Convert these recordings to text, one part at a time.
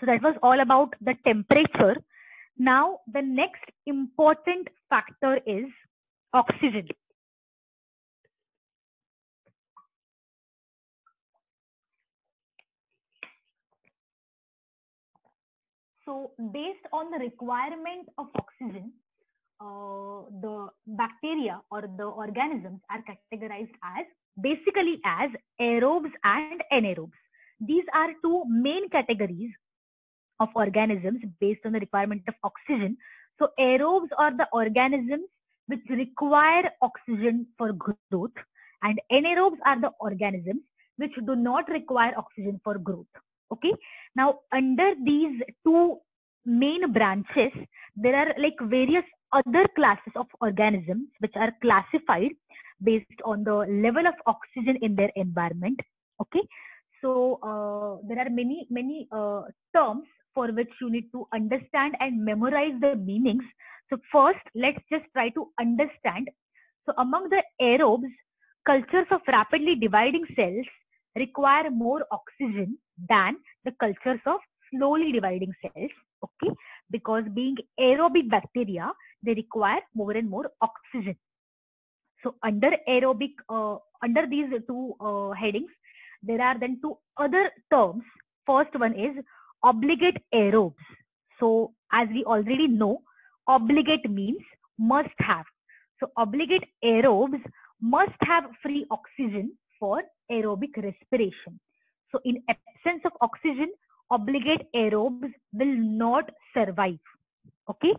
So that was all about the temperature. Now, the next important factor is oxygen. So based on the requirement of oxygen, the bacteria or the organisms are categorized as basically as aerobes and anaerobes. These are two main categories of organisms based on the requirement of oxygen. So aerobes are the organisms which require oxygen for growth, and anaerobes are the organisms which do not require oxygen for growth. Okay. Now, under these two main branches, there are like various other classes of organisms which are classified based on the level of oxygen in their environment. Okay. So there are many terms for which you need to understand and memorize the meanings. So first, let's just try to understand. So among the aerobes, cultures of rapidly dividing cells require more oxygen than the cultures of slowly dividing cells. Okay, because being aerobic bacteria, they require more and more oxygen. So under aerobic, under these two headings, there are then two other terms. First one is obligate aerobes. So as we already know, obligate means must have. So obligate aerobes must have free oxygen for aerobic respiration. So in absence of oxygen, obligate aerobes will not survive. Okay.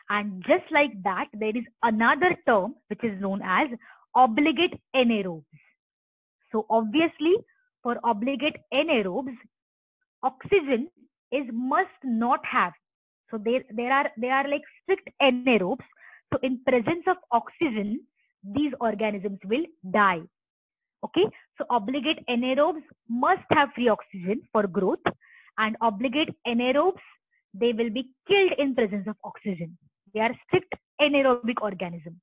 And just like that, there is another term which is known as obligate anaerobes. So obviously, for obligate anaerobes, oxygen is must not have. So they are like strict anaerobes. So in presence of oxygen, these organisms will die. Okay. So obligate anaerobes must have free oxygen for growth, and obligate anaerobes, they will be killed in presence of oxygen. They are strict anaerobic organisms.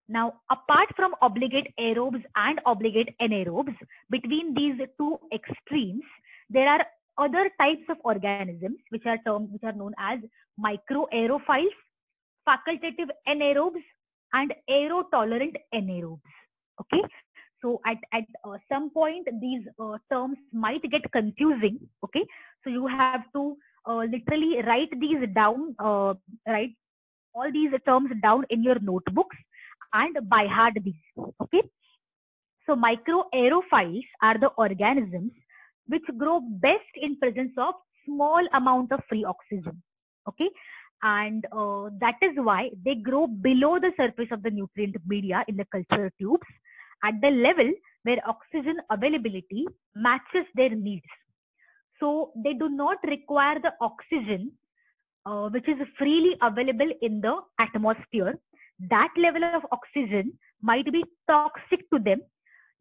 Now, apart from obligate aerobes and obligate anaerobes, between these two extremes, there are other types of organisms which are known as microaerophiles, facultative anaerobes, and aero-tolerant anaerobes. Okay. So at some point, these terms might get confusing. Okay. So you have to literally write these down, write all these terms down in your notebooks and by heart these. Okay. So microaerophiles are the organisms which grow best in presence of small amount of free oxygen. Okay. And that is why they grow below the surface of the nutrient media in the culture tubes at the level where oxygen availability matches their needs. So they do not require the oxygen which is freely available in the atmosphere. That level of oxygen might be toxic to them.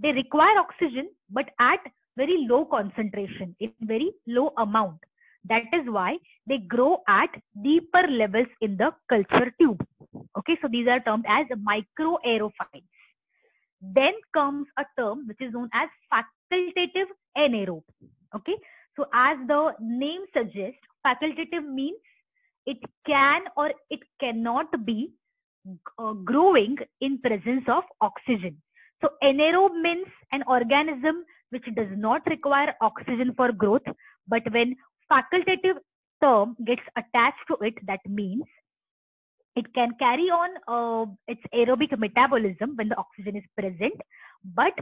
They require oxygen, but at very low concentration, in very low amount. That is why they grow at deeper levels in the culture tube. Okay, so these are termed as microaerophiles. Then comes a term which is known as facultative anaerobe. Okay, so as the name suggests, facultative means it can or it cannot be growing in presence of oxygen. So anaerobe means an organism which does not require oxygen for growth, but when facultative term gets attached to it, that means it can carry on its aerobic metabolism when the oxygen is present, but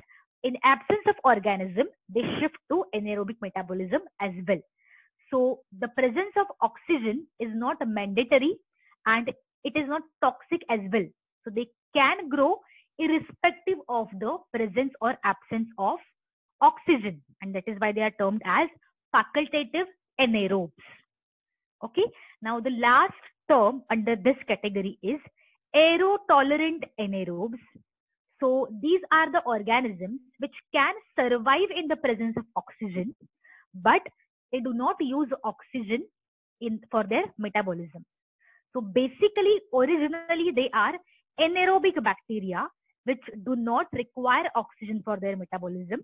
in absence of organism, they shift to anaerobic metabolism as well. So the presence of oxygen is not mandatory and it is not toxic as well. So they can grow irrespective of the presence or absence of oxygen, and that is why they are termed as facultative anaerobes. Okay. Now the last term under this category is aero-tolerant anaerobes. So these are the organisms which can survive in the presence of oxygen, but they do not use oxygen for their metabolism. So basically, originally they are anaerobic bacteria which do not require oxygen for their metabolism,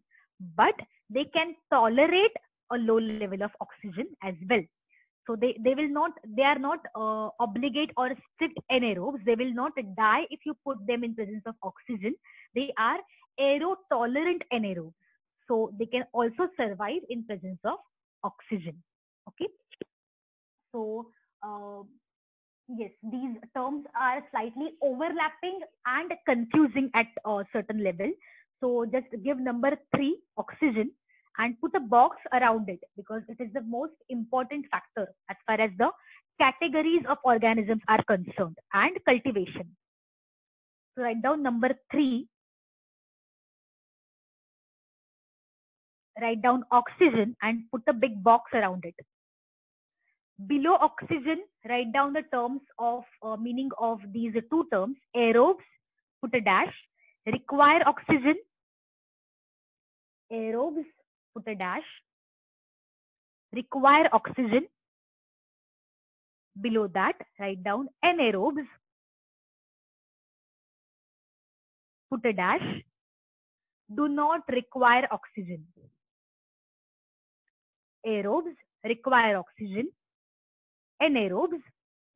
but they can tolerate a low level of oxygen as well. So they are not obligate or strict anaerobes. They will not die if you put them in presence of oxygen. They are aero tolerant anaerobes. So they can also survive in presence of oxygen. Okay. So uh, yes, these terms are slightly overlapping and confusing at a certain level. So just give number 3, oxygen, and put a box around it because it is the most important factor as far as the categories of organisms are concerned and cultivation. So write down number 3, write down oxygen and put a big box around it. Below oxygen, write down the terms of meaning of these two terms. Aerobes, put a dash. Require oxygen. Aerobes, put a dash. Require oxygen. Below that, write down anaerobes. Put a dash. Do not require oxygen. Aerobes require oxygen. Anaerobes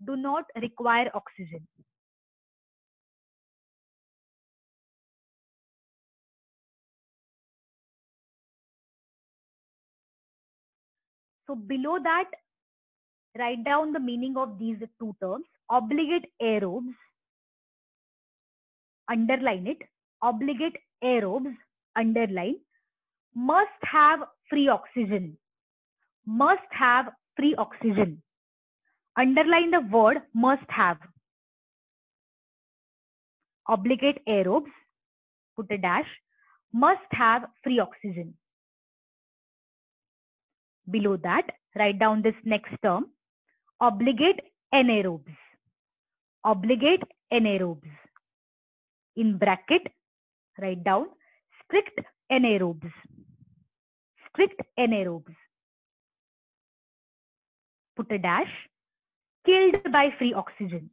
do not require oxygen. So below that, write down the meaning of these two terms. Obligate aerobes, underline it. Obligate aerobes, underline. Must have free oxygen. Must have free oxygen. Underline the word must have. Obligate aerobes, put a dash. Must have free oxygen. Below that, write down this next term. Obligate anaerobes. Obligate anaerobes. In bracket, write down strict anaerobes. Strict anaerobes. Put a dash. Killed by free oxygen.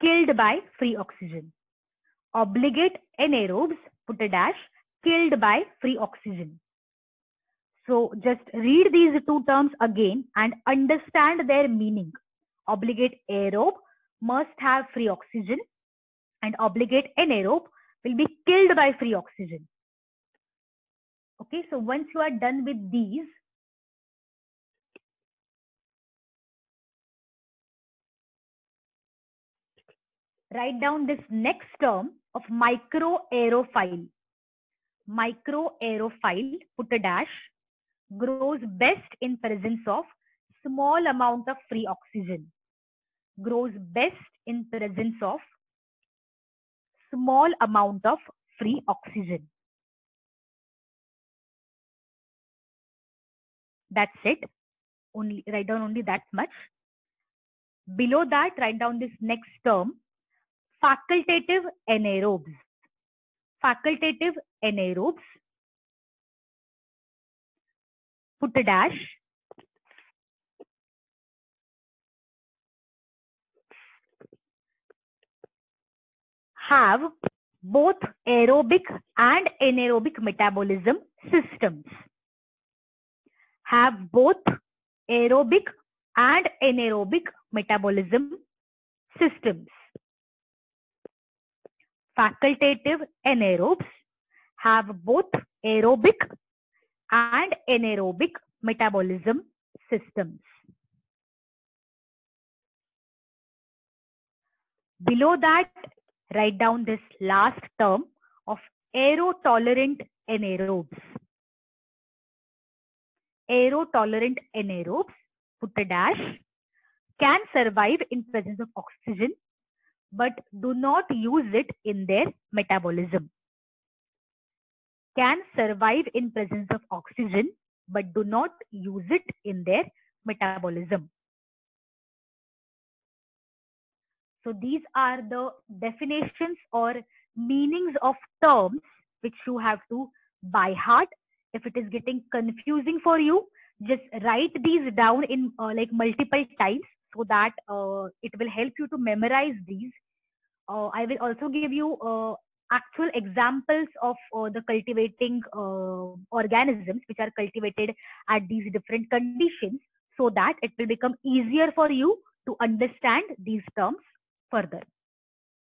Killed by free oxygen. Obligate anaerobes, put a dash. Killed by free oxygen. So just read these two terms again and understand their meaning. Obligate aerobe must have free oxygen, and obligate anaerobe will be killed by free oxygen. Okay, so once you are done with these, write down this next term of microaerophile. Microaerophile, put a dash, grows best in presence of small amount of free oxygen. Grows best in presence of small amount of free oxygen. That's it. Only write down only that much. Below that, write down this next term, facultative anaerobes. Facultative anaerobes. Put a dash. Have both aerobic and anaerobic metabolism systems. Have both aerobic and anaerobic metabolism systems. Facultative anaerobes have both aerobic and anaerobic metabolism systems. Below that, write down this last term of aero-tolerant anaerobes. Aero-tolerant anaerobes, put a dash, can survive in presence of oxygen, but do not use it in their metabolism. Can survive in presence of oxygen, but do not use it in their metabolism. So these are the definitions or meanings of terms which you have to by heart. If it is getting confusing for you, just write these down in like multiple times so that it will help you to memorize these. I will also give you actual examples of the cultivating organisms which are cultivated at these different conditions, so that it will become easier for you to understand these terms further.